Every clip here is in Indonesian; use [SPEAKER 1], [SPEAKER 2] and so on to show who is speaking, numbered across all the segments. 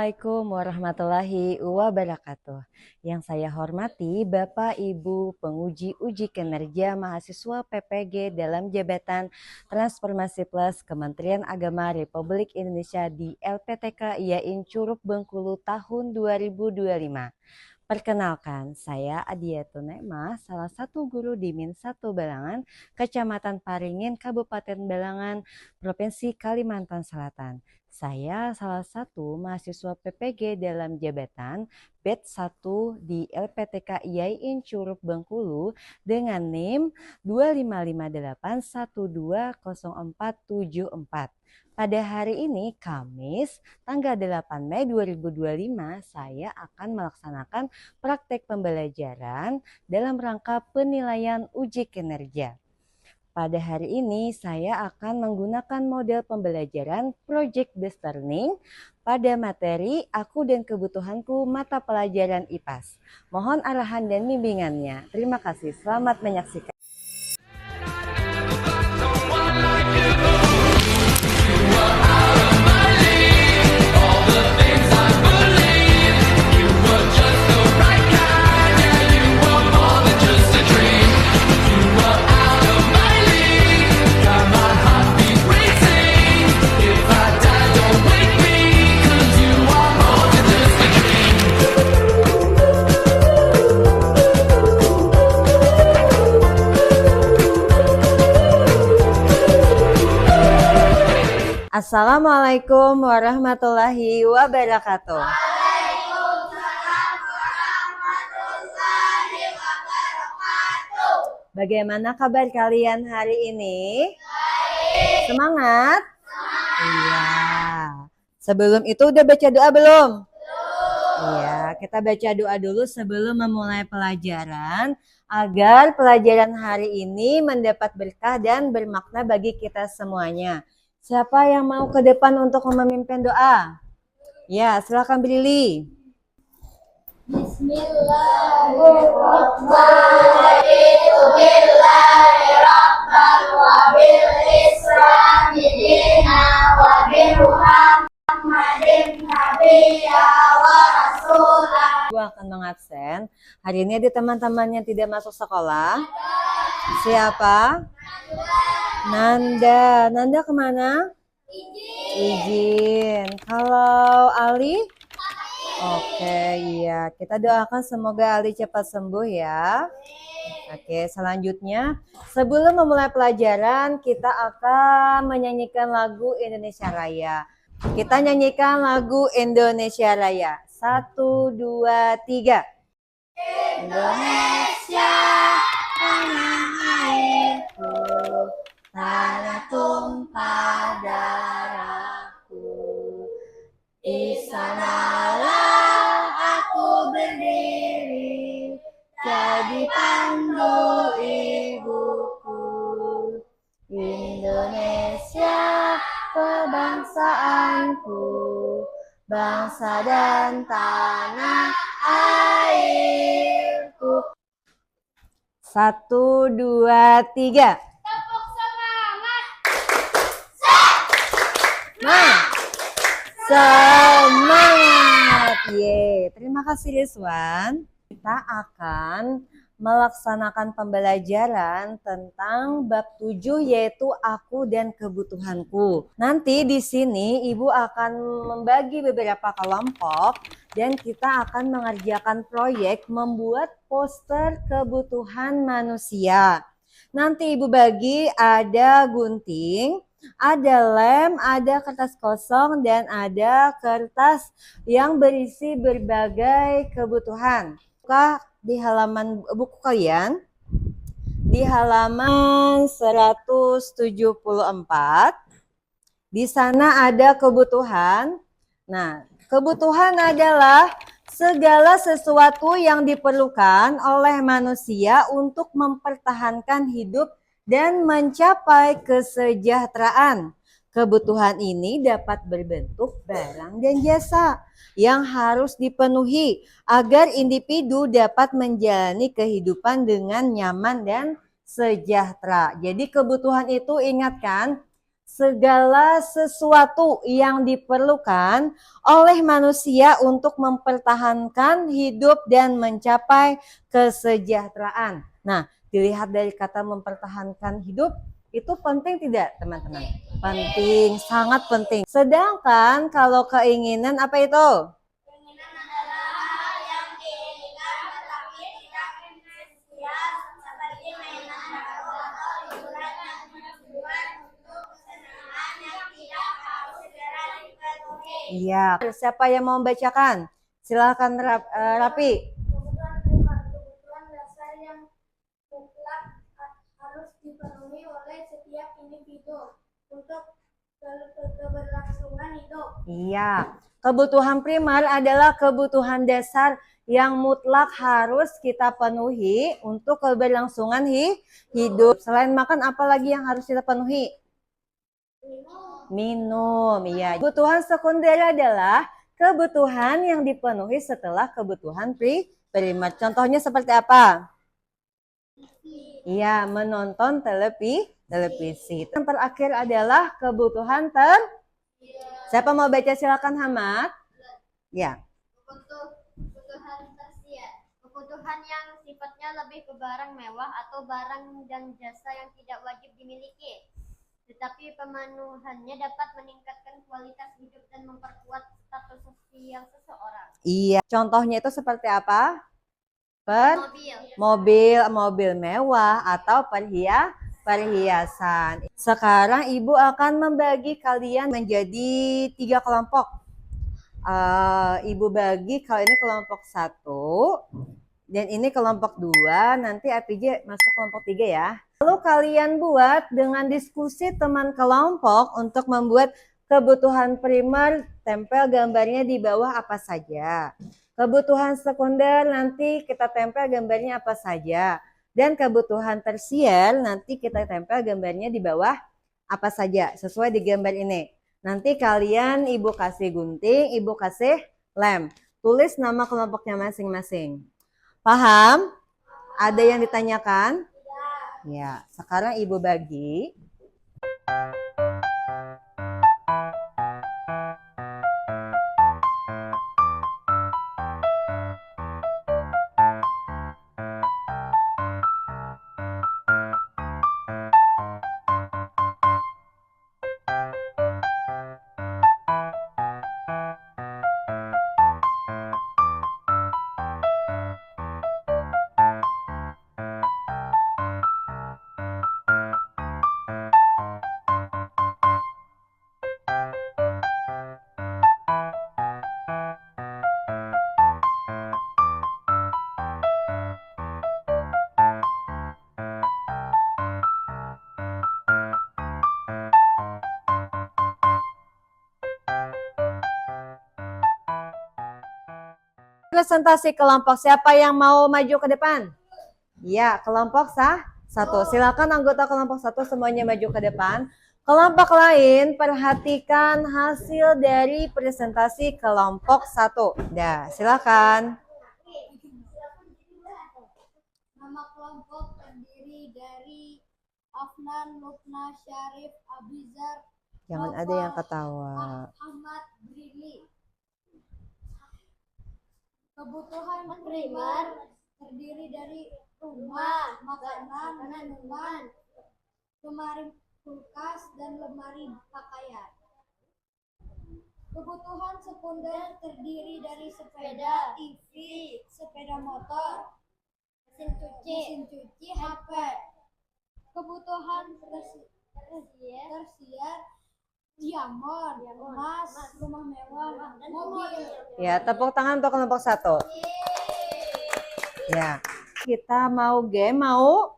[SPEAKER 1] Assalamualaikum warahmatullahi wabarakatuh. Yang saya hormati Bapak Ibu penguji uji kinerja mahasiswa PPG dalam jabatan Transformasi Plus Kementerian Agama Republik Indonesia di LPTK IAIN Curug Bengkulu tahun 2025. Perkenalkan, saya Adiatul Nekmah, salah satu guru di Min 1 Balangan, Kecamatan Paringin, Kabupaten Balangan, Provinsi Kalimantan Selatan. Saya salah satu mahasiswa PPG dalam jabatan batch 1 di LPTK IAIN Curug Bengkulu dengan NIM 2558120474. Pada hari ini, Kamis, tanggal 8 Mei 2025, saya akan melaksanakan praktek pembelajaran dalam rangka penilaian uji kinerja. Pada hari ini saya akan menggunakan model pembelajaran Project Based Learning pada materi Aku dan Kebutuhanku mata pelajaran IPAS. Mohon arahan dan bimbingannya. Terima kasih. Selamat menyaksikan. Assalamualaikum warahmatullahi wabarakatuh.
[SPEAKER 2] Waalaikumsalam warahmatullahi wabarakatuh.
[SPEAKER 1] Bagaimana kabar kalian hari ini?
[SPEAKER 2] Baik.
[SPEAKER 1] Semangat? Iya. Sebelum itu udah baca doa belum? Iya, kita baca doa dulu sebelum memulai pelajaran agar pelajaran hari ini mendapat berkah dan bermakna bagi kita semuanya. Siapa yang mau ke depan untuk memimpin doa? Ya, silakan Billy. Ibu akan mengabsen. Hari ini ada teman-teman yang tidak masuk sekolah. Siapa? Nanda. Nanda kemana? Izin. Kalau Ali? Oke, iya. Kita doakan semoga Ali cepat sembuh ya. Oke, selanjutnya sebelum memulai pelajaran kita akan menyanyikan lagu Indonesia Raya. Kita nyanyikan lagu Indonesia Raya. 1, 2, 3. Indonesia tanah airku, tanah tumpah darahku. Di sanalah aku berdiri, jadi pandu ibuku. Indonesia kebangsaanku, bangsa dan tanah airku. 1, 2, 3.
[SPEAKER 2] Tepuk semangat.
[SPEAKER 1] Semangat. Terima kasih Rizwan. Kita akan melaksanakan pembelajaran tentang bab 7 yaitu aku dan kebutuhanku. Nanti di sini Ibu akan membagi beberapa kelompok dan kita akan mengerjakan proyek membuat poster kebutuhan manusia. Nanti Ibu bagi ada gunting, ada lem, ada kertas kosong, dan ada kertas yang berisi berbagai kebutuhan. Buka di halaman buku kalian, di halaman 174. Di sana ada kebutuhan. Nah, kebutuhan adalah segala sesuatu yang diperlukan oleh manusia untuk mempertahankan hidup dan mencapai kesejahteraan. Kebutuhan ini dapat berbentuk barang dan jasa yang harus dipenuhi agar individu dapat menjalani kehidupan dengan nyaman dan sejahtera. Jadi kebutuhan itu ingatkan segala sesuatu yang diperlukan oleh manusia untuk mempertahankan hidup dan mencapai kesejahteraan. Nah, dilihat dari kata mempertahankan hidup, itu penting tidak, teman-teman? Penting, sangat penting. Sedangkan kalau keinginan apa itu?
[SPEAKER 2] Keinginan adalah hal yang diinginkan tetapi tidak esensial seperti mainan baru atau liburan yang bertujuan untuk kesenangan yang tidak harus segera dipenuhi.
[SPEAKER 1] Iya. Siapa yang mau membacakan? Silakan Rapi.
[SPEAKER 2] Kebutuhan dasar yang mutlak harus dipenuhi oleh setiap individu untuk keberlangsungan hidup.
[SPEAKER 1] Iya. Kebutuhan primer adalah kebutuhan dasar yang mutlak harus kita penuhi untuk keberlangsungan hidup. Selain makan, apa lagi yang harus kita penuhi? Minum, iya. Kebutuhan sekunder adalah kebutuhan yang dipenuhi setelah kebutuhan primer. Contohnya seperti apa? Iya, menonton televisi. Yang terakhir adalah kebutuhan Siapa mau baca, silakan Hamad. Ya.
[SPEAKER 2] Kebutuhan tersier, kebutuhan yang sifatnya lebih ke barang mewah atau barang dan jasa yang tidak wajib dimiliki, tetapi pemenuhannya dapat meningkatkan kualitas hidup dan memperkuat status sosial seseorang.
[SPEAKER 1] Iya. Contohnya itu seperti apa?
[SPEAKER 2] Mobil.
[SPEAKER 1] Mobil mewah atau perhiasan. Sekarang Ibu akan membagi kalian menjadi 3 kelompok. Ibu bagi kalau ini kelompok 1 dan ini kelompok 2. Nanti APJ masuk kelompok 3 ya. Lalu kalian buat dengan diskusi teman kelompok untuk membuat kebutuhan primer, tempel gambarnya di bawah apa saja. Kebutuhan sekunder nanti kita tempel gambarnya apa saja. Dan kebutuhan tersier nanti kita tempel gambarnya di bawah apa saja sesuai di gambar ini. Nanti kalian Ibu kasih gunting, Ibu kasih lem. Tulis nama kelompoknya masing-masing. Paham? Ada yang ditanyakan? Ya, sekarang Ibu bagi. Presentasi kelompok, siapa yang mau maju ke depan? Ya, kelompok 1. Silakan anggota kelompok 1 semuanya maju ke depan. Kelompok lain perhatikan hasil dari presentasi kelompok 1. Dah, silakan.
[SPEAKER 2] Nama kelompok terdiri dari Afnan, Lukna, Syarif, Abizar,
[SPEAKER 1] Jangan ada yang ketawa.
[SPEAKER 2] Ahmad, Brili. Kebutuhan primer terdiri dari rumah, makanan, minuman, lemari kulkas, dan lemari pakaian. Kebutuhan sekunder terdiri dari sepeda, TV, sepeda motor, mesin cuci, HP. Kebutuhan tersier, diamond, emas, rumah mewah, mobil.
[SPEAKER 1] Ya, tepuk tangan untuk kelompok 1. Ya. Kita mau game, mau?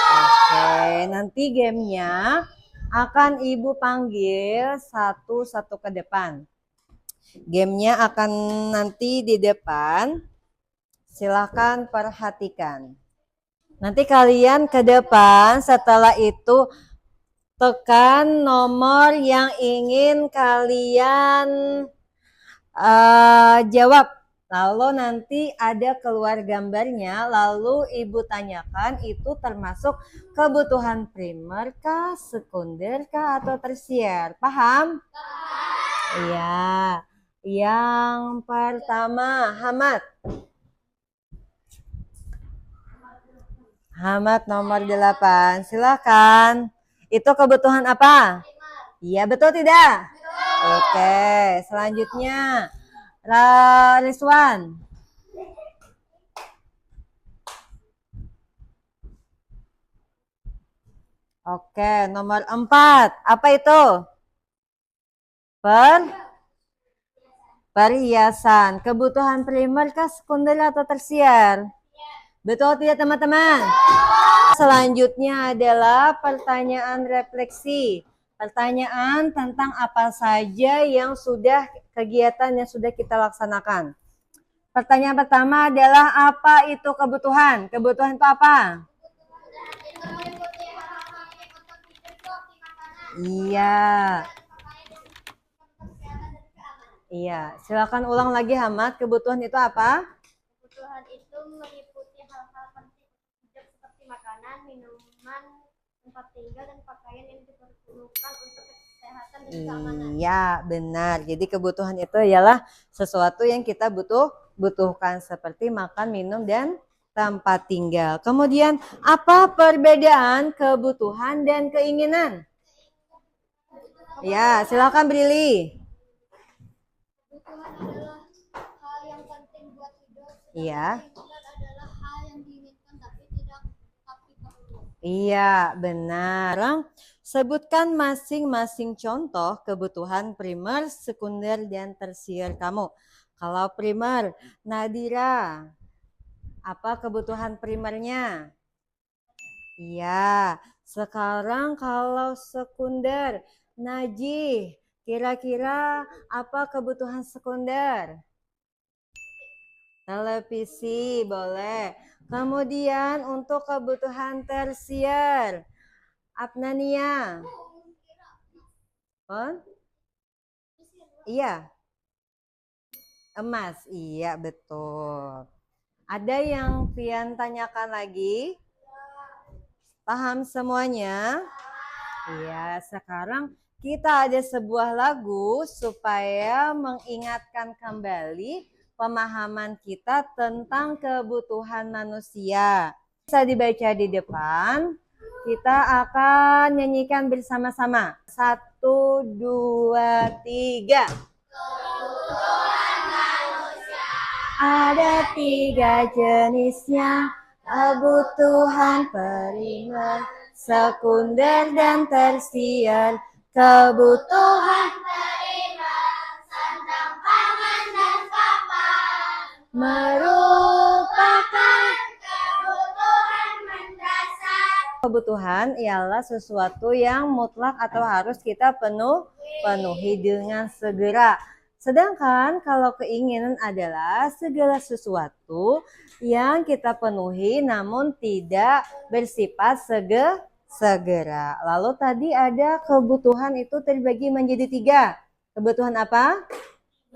[SPEAKER 1] Oke, nanti gamenya akan Ibu panggil satu-satu ke depan. Gamenya akan nanti di depan. Silahkan perhatikan. Nanti kalian ke depan, setelah itu tekan nomor yang ingin kalian jawab. Lalu nanti ada keluar gambarnya, lalu ibu tanyakan itu termasuk kebutuhan primer kah, sekunder kah, atau tersier. Paham? Iya. Yang pertama, Hamad nomor 8. Silakan. Itu kebutuhan apa? Iya, betul tidak? Oke, selanjutnya Rizwan. Oke, nomor 4. Apa itu? Perhiasan. Kebutuhan primer kah, sekunder atau tersier? Betul tidak teman-teman? Selanjutnya adalah pertanyaan refleksi. Pertanyaan tentang apa saja yang sudah kegiatan yang sudah kita laksanakan. Pertanyaan pertama adalah apa itu kebutuhan? Kebutuhan itu apa? Iya. Iya, silakan ulang lagi Hamad. Kebutuhan itu apa?
[SPEAKER 2] Kebutuhan itu meliputi hal-hal penting hidup seperti makanan, minuman, tempat tinggal, dan pakaian yang diperlukan untuk kesehatan dan keamanan.
[SPEAKER 1] Iya, benar. Jadi kebutuhan itu ialah sesuatu yang kita butuhkan seperti makan, minum, dan tempat tinggal. Kemudian, apa perbedaan kebutuhan dan keinginan? Ya, silakan Brili.
[SPEAKER 2] Kebutuhan adalah hal yang penting buat hidup.
[SPEAKER 1] Iya.
[SPEAKER 2] Keinginan adalah hal yang diinginkan tapi perlu.
[SPEAKER 1] Iya, benar. Sebutkan masing-masing contoh kebutuhan primer, sekunder, dan tersier kamu. Kalau primer, Nadira, apa kebutuhan primernya? Iya, sekarang kalau sekunder, Najih, kira-kira apa kebutuhan sekunder? Televisi, boleh. Kemudian untuk kebutuhan tersier, Apnania. Iya. Emas, iya betul. Ada yang Pian tanyakan lagi? Paham semuanya? Iya, sekarang kita ada sebuah lagu supaya mengingatkan kembali pemahaman kita tentang kebutuhan manusia. Bisa dibaca di depan. Kita akan nyanyikan bersama-sama. 1, 2, 3. Kebutuhan manusia ada 3 jenisnya. Kebutuhan primer, sekunder, dan tersier. Kebutuhan primer, sandang, pangan, dan papan, merupakan kebutuhan mendasar. Kebutuhan ialah sesuatu yang mutlak atau harus kita penuhi dengan segera. Sedangkan kalau keinginan adalah segala sesuatu yang kita penuhi namun tidak bersifat segera. Lalu tadi ada kebutuhan itu terbagi menjadi 3. Kebutuhan apa?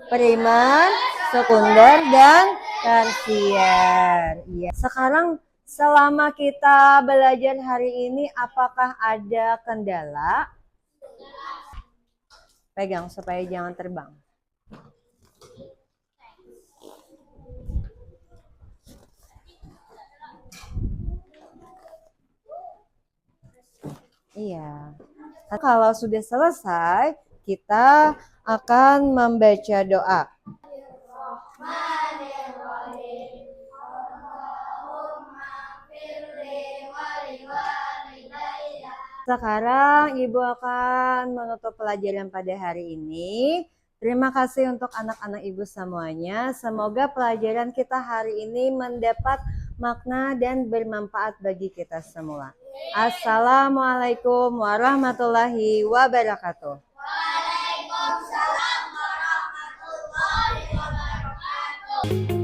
[SPEAKER 1] Primer, sekunder, dan tersier. Ya. Sekarang selama kita belajar hari ini apakah ada kendala? Pegang supaya jangan terbang. Iya. Kalau sudah selesai, kita akan membaca doa. Sekarang Ibu akan menutup pelajaran pada hari ini. Terima kasih untuk anak-anak Ibu semuanya. Semoga pelajaran kita hari ini mendapat makna dan bermanfaat bagi kita semua. Assalamualaikum warahmatullahi wabarakatuh. Waalaikumsalam warahmatullahi wabarakatuh.